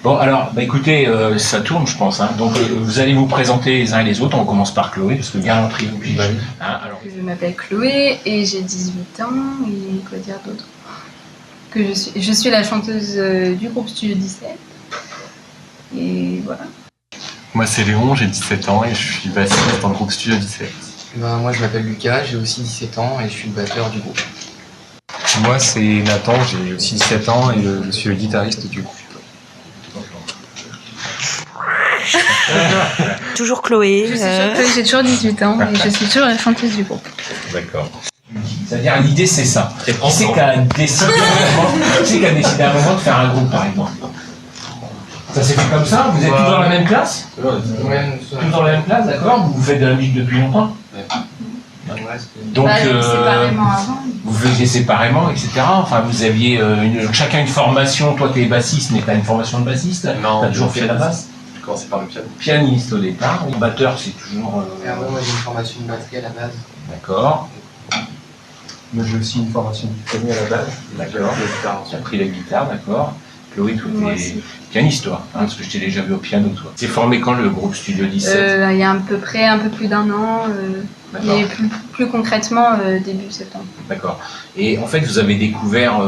Bon, alors, écoutez, ça tourne, je pense. Hein. Donc, vous allez vous présenter les uns et les autres. On commence par Chloé, parce que bien l'entrée oblige. Hein, alors... Je m'appelle Chloé et j'ai 18 ans. Et quoi dire d'autre? Que je suis la chanteuse du groupe Studio 17. Et voilà. Moi, c'est Léon, j'ai 17 ans et je suis bassiste dans le groupe Studio 17. Moi, je m'appelle Lucas, j'ai aussi 17 ans et je suis le batteur du groupe. Moi, c'est Nathan, j'ai aussi 17 ans et je suis le guitariste du groupe. Toujours Chloé. J'ai toujours 18 ans et je suis toujours la chanteuse du groupe. D'accord. C'est-à-dire, l'idée, c'est ça. Qui c'est qui a décidé à un moment de faire un groupe, par exemple? Ça s'est fait comme ça? Vous êtes tous dans la même classe? Tous dans la même classe, d'accord? Vous faites de la musique depuis longtemps? Donc, séparément avant. vous faisiez séparément, etc. Enfin, vous aviez chacun une formation. Toi, tu es bassiste, mais tu as une formation de bassiste. Non, tu as toujours fait la basse. J'ai commencé par le piano. Pianiste au départ. Batteur, c'est toujours. Moi, j'ai une formation de batterie à la base. D'accord. Moi, j'ai aussi une formation de piano à la base. D'accord. Tu as pris la guitare, d'accord. Chloé, toi, t'es pianiste, toi, hein, parce que je t'ai déjà vu au piano, toi. C'est formé quand le groupe Studio 17? Il y a à peu près un peu plus d'un an. Et plus concrètement, début septembre. D'accord. Et en fait, vous avez découvert,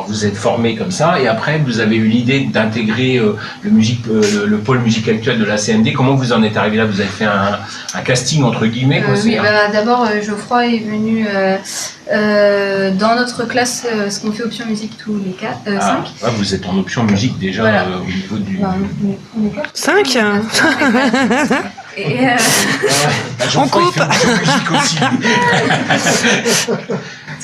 vous êtes formé comme ça, et après, vous avez eu l'idée d'intégrer le pôle musique actuelle de la CMD. Comment vous en êtes arrivé là? Vous avez fait un casting, entre guillemets, quoi, oui, d'abord, Geoffroy est venu dans notre classe, ce qu'on fait option musique tous les 5. Vous êtes en option musique déjà, voilà. Au niveau du... 5 Et on coupe.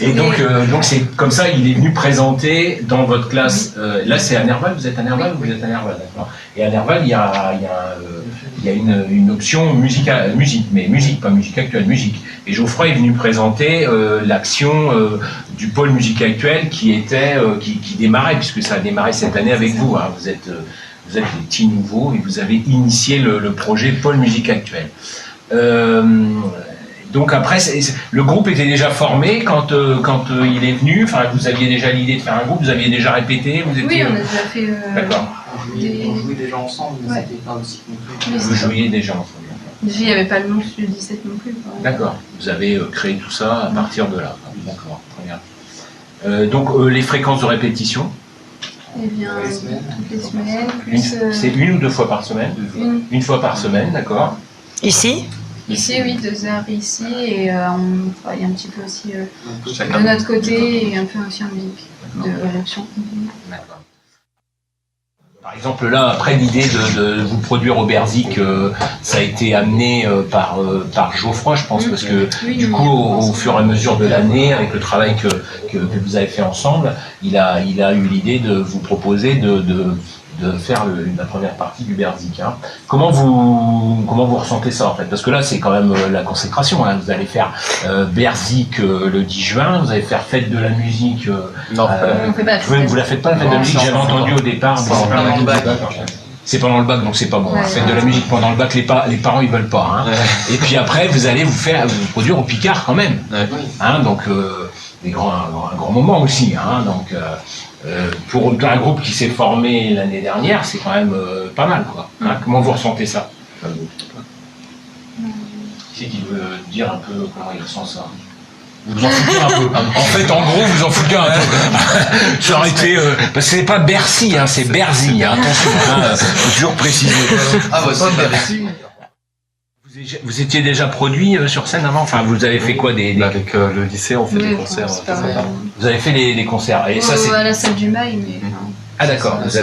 Et donc c'est comme ça, il est venu présenter dans votre classe. Là, c'est à Nerval. Vous êtes à Nerval ou vous êtes à Nerval, d'accord. Et à Nerval, il y a une option musique, mais musique, pas musique actuelle, musique. Et Geoffroy est venu présenter l'action du pôle musique actuelle qui démarrait, puisque ça a démarré cette année avec vous. Hein. Vous êtes des petits nouveaux et vous avez initié le projet Pôle Musique Actuelle. Donc après, le groupe était déjà formé quand il est venu. Enfin, vous aviez déjà l'idée de faire un groupe, vous aviez déjà répété. Oui, on a déjà fait. D'accord. On jouait déjà ensemble, mais c'était pas aussi concret. Vous jouiez déjà ensemble. Déjà, il n'y avait pas le nom Studio 17 non plus. D'accord. Vous avez créé tout ça à partir de là. D'accord, très bien. Donc les fréquences de répétition? Eh bien, toutes les semaines, plus... C'est une ou deux fois par semaine? Une fois par semaine, d'accord. Ici? Ici, oui, 2 heures ici, et on travaille un petit peu aussi de notre côté, et un peu aussi en musique, de l'option. D'accord. Par exemple, là, après l'idée de vous produire au Berzik, ça a été amené par Geoffroy, je pense, parce que du coup, au fur et à mesure de l'année, avec le travail que vous avez fait ensemble, il a eu l'idée de vous proposer de faire la première partie du Berzik. Hein. Comment vous ressentez ça, en fait? Parce que là, c'est quand même la consécration. Hein. Vous allez faire Berzik le 10 juin, vous allez faire Fête de la musique. Non, on fait pas. Vous la faites pas, la Fête de la musique? J'avais entendu au départ. C'est pendant le bac, donc c'est pas bon. Ouais, faites de la musique pendant le bac, les parents ils veulent pas. Hein. Ouais. Et puis après, vous allez vous produire au Picard quand même. Ouais. Hein, donc un grand moment aussi. Hein, donc pour un groupe qui s'est formé l'année dernière, c'est quand même pas mal, quoi. Hein, comment vous ressentez ça? Qui c'est qui veut dire un peu comment il ressent ça? Vous en foutez un peu. En fait, en gros, vous en foutez un peu. Ça aurait été... parce que c'est pas Bercy, hein, c'est Bercy. Hein, attention, faut toujours préciser. Ah bah c'est Bercy. Vous étiez déjà produit sur scène avant? Enfin, vous avez fait quoi avec le lycée, on fait des concerts. Vous avez fait des concerts. Et ça, c'est à la salle du Mail, mais... Ah d'accord, vous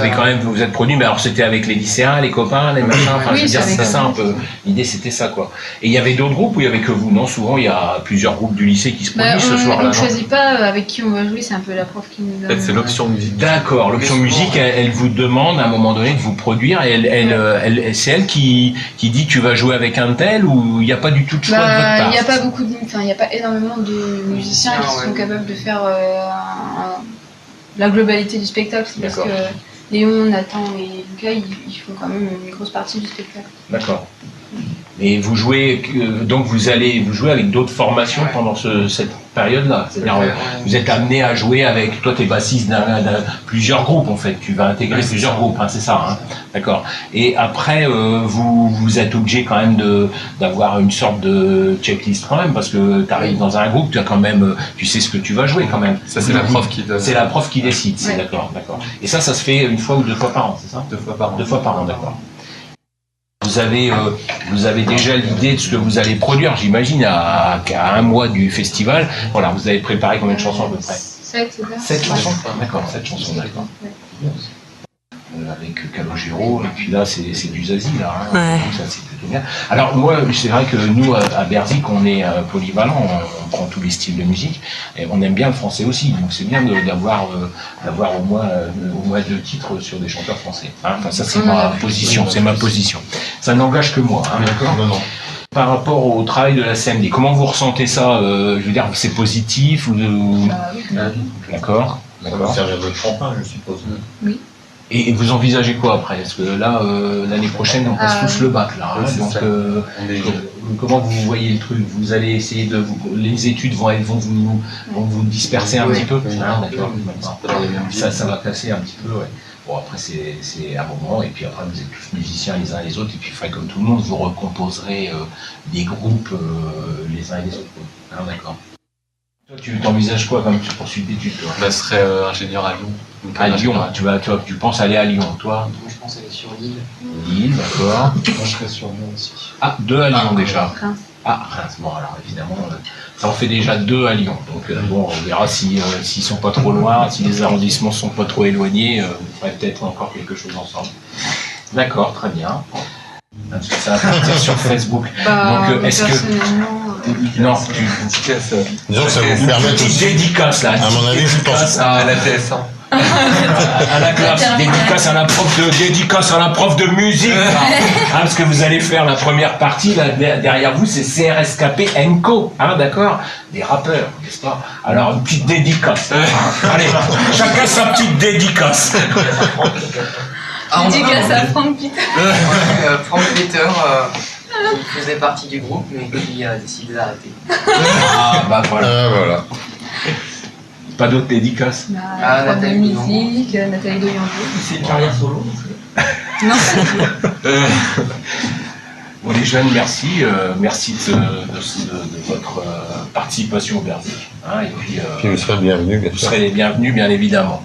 êtes produit, mais alors c'était avec les lycéens, les copains, les machins, enfin je veux dire c'était ça un peu, l'idée c'était ça quoi. Et il y avait d'autres groupes ou il y avait que vous? Non, souvent il y a plusieurs groupes du lycée qui se produisent ce soir-là. On ne choisit pas avec qui on va jouer, c'est un peu la prof qui nous donne. C'est l'option musique. D'accord, l'option musique, elle vous demande à un moment donné de vous produire et c'est elle qui dit tu vas jouer avec un tel ou il n'y a pas du tout de choix de votre part? Il n'y a pas beaucoup il n'y a pas énormément de musiciens qui sont capables de faire la globalité du spectacle, c'est parce que Léon, Nathan et Lucas, ils font quand même une grosse partie du spectacle. D'accord. Et vous jouez, donc vous allez jouer avec d'autres formations pendant cette période-là. C'est-à-dire, vous êtes amené à jouer avec, toi, t'es bassiste d'un plusieurs groupes, en fait. Tu vas intégrer plusieurs groupes, hein, c'est ça, hein. D'accord. Et après, vous êtes obligé quand même d'avoir une sorte de checklist quand même, parce que tu arrives dans un groupe, tu as quand même, tu sais ce que tu vas jouer quand même. Ça, c'est la prof qui donne. C'est la prof qui décide, c'est d'accord. Et ça se fait une fois ou 2 fois par an, c'est ça? 2 fois par an. 2 fois par an, d'accord. Vous avez déjà l'idée de ce que vous allez produire, j'imagine, à 1 mois du festival. Voilà, vous avez préparé combien de chansons à peu près? 7, c'est ça? 7 chansons. D'accord, 7 chansons, d'accord. Avec Calogero, et puis là c'est du Zazie là, hein. Ouais. Donc ça c'est plutôt bien. Alors moi c'est vrai que nous à Berzik on est polyvalent, on prend tous les styles de musique et on aime bien le français aussi, donc c'est bien d'avoir au moins 2 titres sur des chanteurs français, hein. Enfin ça c'est ma position, ça n'engage que moi, hein, d'accord. Non. Par rapport au travail de la CMD, comment vous ressentez ça, je veux dire c'est positif ou D'accord. Ça va servir de tremplin, je suppose. Oui. Et vous envisagez quoi après? Parce que là, l'année prochaine, on passe tous le bac, là. Hein, oui, donc, ça. comment vous voyez le truc? Vous allez essayer les études vont vous disperser un petit peu? Ah, d'accord. Ça va casser un petit peu, ouais. Bon, après, c'est un moment, et puis après, vous êtes tous musiciens les uns les autres, et puis, comme tout le monde, vous recomposerez des groupes les uns et les autres. Ah, d'accord. Toi, tu t'envisages quoi comme poursuite d'études, toi? Bah, ce serait ingénieur à Lyon. Donc, À Lyon, tu penses aller à Lyon, toi? Moi, je pense aller sur l'île. Lille, d'accord. Moi, je serais sur Lyon aussi. Ah, 2 à Lyon déjà. Reims. Ah, Reims, bon alors évidemment, ça en fait déjà 2 à Lyon. Donc bon, on verra s'ils sont pas trop loin, si les arrondissements sont pas trop éloignés, on ferait peut-être encore quelque chose ensemble. D'accord, très bien. Parce que ça va partir sur Facebook. Donc est-ce que... Non, Disons que ça vous permet petite aussi, dédicace là. à mon avis, je pense. Dédicace À la TF1. à la classe, dédicace à la prof de musique, hein, parce que vous allez faire la première partie là, derrière vous, c'est CRSKP Enco, hein, d'accord, des rappeurs, n'est-ce pas? Alors une petite dédicace, hein. Allez, chacun sa petite dédicace. Dédicace à Franck Peter. Frank Peter, qui faisait partie du groupe, mais qui a décidé d'arrêter. Ah bah voilà. Voilà. Pas d'autres dédicaces? Prof de Nathalie musique, Nathalie Doyango. C'est une carrière solo. Non, Bon les jeunes, merci de votre participation au Berzik, hein, et puis Puis vous serez bienvenus, bien vous sûr. serez les bienvenus bien évidemment.